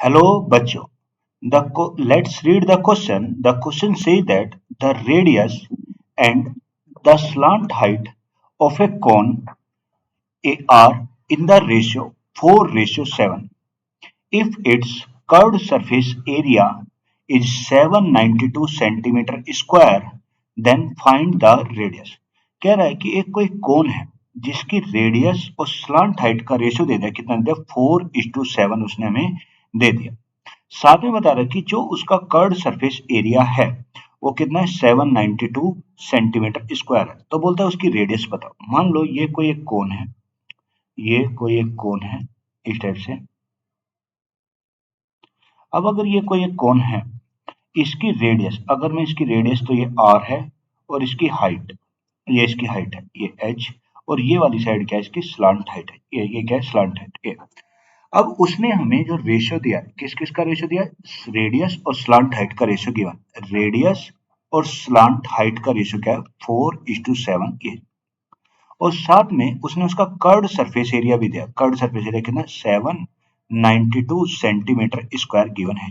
Hello, बच्चों. Let's read the question. The question says that the radius and the slant height of a cone are in the ratio 4:7. If its curved surface area is 792 centimeter square, then find the radius. कह रहा है कि एक कोई कोन है जिसकी radius और slant height का रेशियो दे दिया. कितना दे दिया? 4:7 उसने हमें दे दिया. साथ में बता रहा है कि जो उसका कर्ड सरफेस एरिया है वो कितना है? 792 सेंटीमीटर स्क्वायर है. तो बोलता है उसकी रेडियस बताओ. मान लो ये कोई एक कोन है, ये कोई एक कोन है इस टाइप से. अब अगर ये कोई एक कोन है, इसकी रेडियस, अगर मैं इसकी रेडियस, तो ये r है और इसकी हाइट, ये इसकी हाइट है, ये h, और ये वाली साइड क्या है? इसकी स्लांट हाइट है. ये क्या है? Slant height. ये अब उसने हमें जो रेशियो दिया, किस किस का रेशियो दिया? रेडियस और स्लांट हाइट का रेशियो गिवन. रेडियस और स्लांट हाइट का रेशियो क्या है? 4:7. ये और साथ में उसने उसका कर्ड सरफेस एरिया भी दिया. कर्ड सरफेस एरिया कितना? 792 सेंटीमीटर स्क्वायर गिवन है.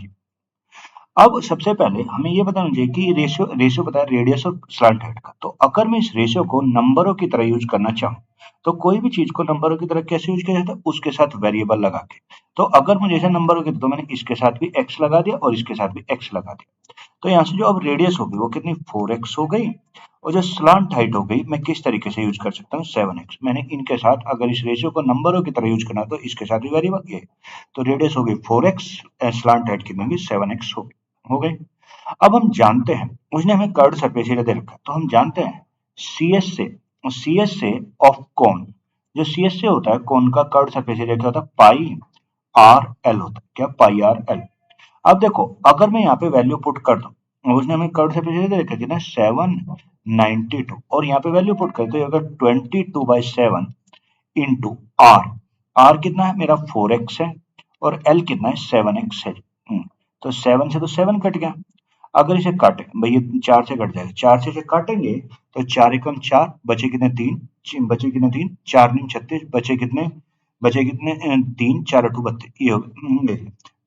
अब सबसे पहले हमें ये बताना चाहिए कि रेशियो रेशियो पता है रेडियस और स्लांट हाइट का. तो अगर मैं इस रेशियो को नंबरों की तरह यूज करना चाहूँ, तो कोई भी चीज को नंबरों की तरह कैसे यूज किया जाता है? उसके साथ वेरिएबल लगा के. तो अगर मुझे ऐसे नंबरों की, तो मैंने इसके साथ भी x लगा दिया और इसके साथ भी x लगा दिया. तो यहाँ से जो अब रेडियस होगी वो कितनी? 4x हो गई. और जो स्लांट हाइट हो गई, मैं किस तरीके से यूज कर सकता हूँ? 7x. मैंने इनके साथ, अगर इस रेशियो को नंबरों की तरह यूज करना तो इसके साथ भी वेरिएबल ये. तो रेडियस हो गई 4x, स्लांट हाइट कितनी होगी? 7x हो गई. अब हम जानते हैं, उसने हमें कर्व सरफेस एरिया दे रखा है, तो हम जानते हैं सी एस से ऑफ कोन, जो सी एस से होता है कोन का कर्व सरफेस एरिया क्या होता है? पाई आर एल होता है. क्या? पाई आर एल. अब देखो, अगर मैं यहाँ पे वैल्यू पुट कर दूं, उसने हमें कर्व सरफेस एरिया दे रखा है कितना? 792, और यहाँ पे वैल्यू पुट कर दो, अगर 22/7 इंटू आर. आर कितना है मेरा? 4x है, और एल कितना है? 7x है. तो 7 से तो 7 कट गया. अगर इसे काटे भाई, ये 4 से कट जाएगा. 4 से इसे काटेंगे तो 4 एकम 4, बचे कितने? 3. बचे कितने? 3. 4 दूनी 36, बचे कितने? बचे कितने? 3. 4 अठू 32. ये हो गए.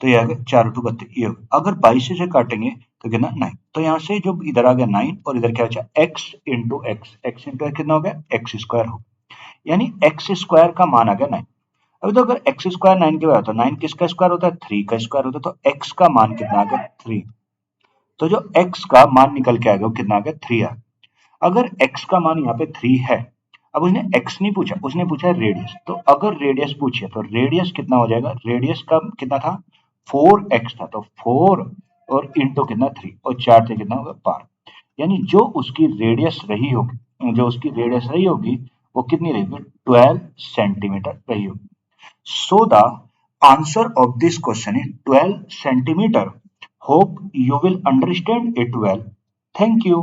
तो ये आ गया 4 अठू 32. ये हो गया. अगर 22 से काटेंगे तो कितना? 9. तो यहाँ से जो इधर आ गया 9, और इधर क्या बचा? x into x. X into x कितना हो गया? एक्स स्क्वायर हो. यानी एक्स स्क्वायर का मान आ गया 9. अभी तो अगर एक्स स्क्वायर 9 के बराबर, तो 9 किसका स्क्वायर होता है? 3 का स्क्वायर होता है. तो x का मान कितना आ गया? 3. तो जो x का मान निकल के आएगा वो कितना आ गया? 3 आ. अगर x का मान यहाँ पे 3 है, अब उसने x नहीं पूछा, उसने पूछा रेडियस. तो अगर रेडियस पूछे तो रेडियस कितना हो जाएगा? रेडियस का कितना था? 4x था. तो 4 और इंटू कितना? 3, और 4 से कितना होगा? 12. यानी जो उसकी रेडियस रही होगी, वो कितनी रहेगी? 12 सेंटीमीटर रही होगी. So the answer of this question is 12 centimeter. Hope you will understand it well. Thank you.